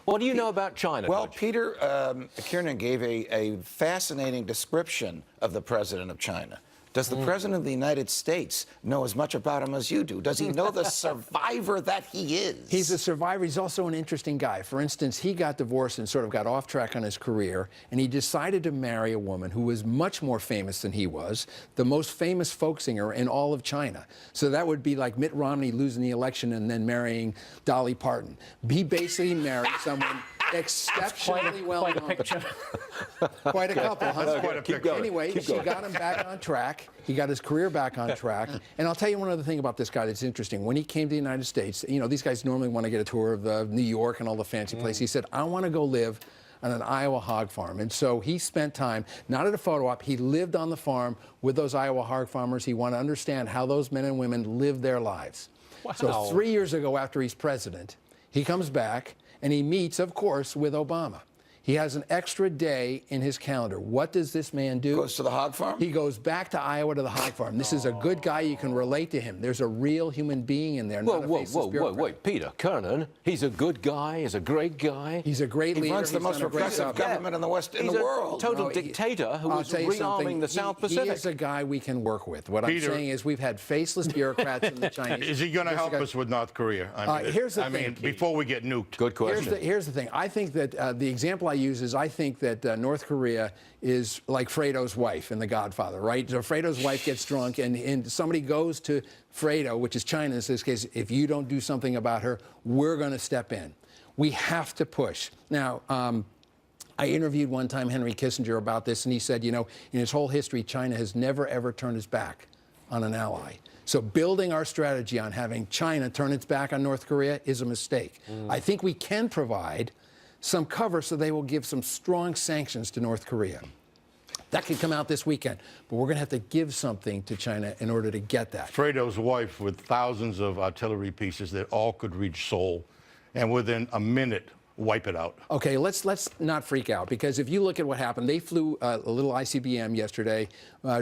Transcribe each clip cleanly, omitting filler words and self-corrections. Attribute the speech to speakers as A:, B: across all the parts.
A: What do you know about China,
B: Well,
A: Coach?
B: Peter Kiernan gave a fascinating description of the president of China. Does the president of the United States know as much about him as you do? Does he know the survivor that he is?
C: He's a survivor. He's also an interesting guy. For instance, he got divorced and sort of got off track on his career, and he decided to marry a woman who was much more famous than he was, the most famous folk singer in all of China. So that would be like Mitt Romney losing the election and then marrying Dolly Parton. He basically married someone exceptionally well known. Quite a couple, huh?
A: Quite a picture.
C: Anyway, she got him back on track. He got his career back on track. And I'll tell you one other thing about this guy that's interesting. When he came to the United States, you know, these guys normally want to get a tour of New York and all the fancy places. He said, I want to go live on an Iowa hog farm. And so he spent time, not at a photo op, he lived on the farm with those Iowa hog farmers. He wanted to understand how those men and women live their lives. Wow. So 3 years ago, after he's president, he comes back and he meets, of course, with Obama. He has an extra day in his calendar. What does this man do?
B: Goes to the hog farm?
C: He goes back to Iowa to the hog farm. This is a good guy. You can relate to him. There's a real human being in there, not a faceless bureaucrat.
A: Wait, Peter Kiernan, he's a good guy, he's a great guy.
C: He's a great leader.
B: He runs the most progressive government in the West, in the world.
A: He's a total dictator who was rearming the South Pacific.
C: He is a guy we can work with. What I'm saying is we've had faceless bureaucrats in the Chinese.
D: Is he going to help us with North Korea?
C: Here's the thing.
D: Before we get nuked.
A: Good question.
C: Here's the thing. I think that the example I use is I think that North Korea is like Fredo's wife in The Godfather, right? So Fredo's wife gets drunk, and somebody goes to Fredo, which is China in this case, if you don't do something about her, we're going to step in. We have to push. Now, I interviewed one time Henry Kissinger about this, and he said, you know, in his whole history, China has never, ever turned its back on an ally. So building our strategy on having China turn its back on North Korea is a mistake. I think we can provide some cover so they will give some strong sanctions to North Korea. That could come out this weekend, but we're going to have to give something to China in order to get that.
D: Fredo's wife with thousands of artillery pieces that all could reach Seoul, and within a minute, wipe it out.
C: Okay, let's not freak out, because if you look at what happened, they flew a little ICBM yesterday,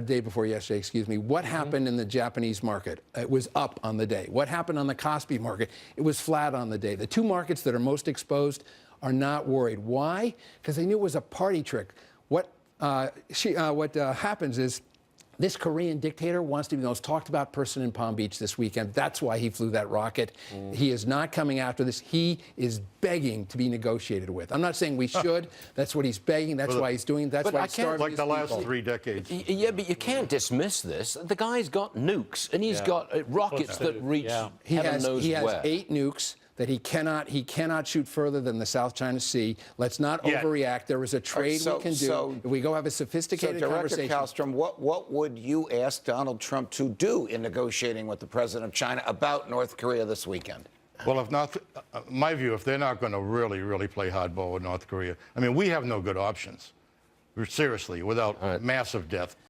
C: day before yesterday, excuse me. What happened in the Japanese market? It was up on the day. What happened on the Kospi market? It was flat on the day. The two markets that are most exposed are not worried. Why? Because they knew it was a party trick. What happens is this Korean dictator wants to be the most talked about person in Palm Beach this weekend. That's why he flew that rocket. He is not coming after this. He is begging to be negotiated with. I'm not saying we should. That's what he's begging. That's why he's doing it. That's why he's starving
D: like
C: his
D: the last
C: people.
D: 3 decades.
A: Yeah, but you can't dismiss this. The guy's got nukes, and he's got rockets that reach heaven knows
C: he has
A: where.
C: 8 nukes that he cannot shoot further than the South China Sea. Let's not overreact. There is a trade we can do. If we go have a sophisticated conversation.
B: Director Kallstrom, what would you ask Donald Trump to do in negotiating with the president of China about North Korea this weekend?
D: Well, if not, my view, if they're not going to really play hardball with North Korea, I mean, we have no good options. Seriously, without massive death.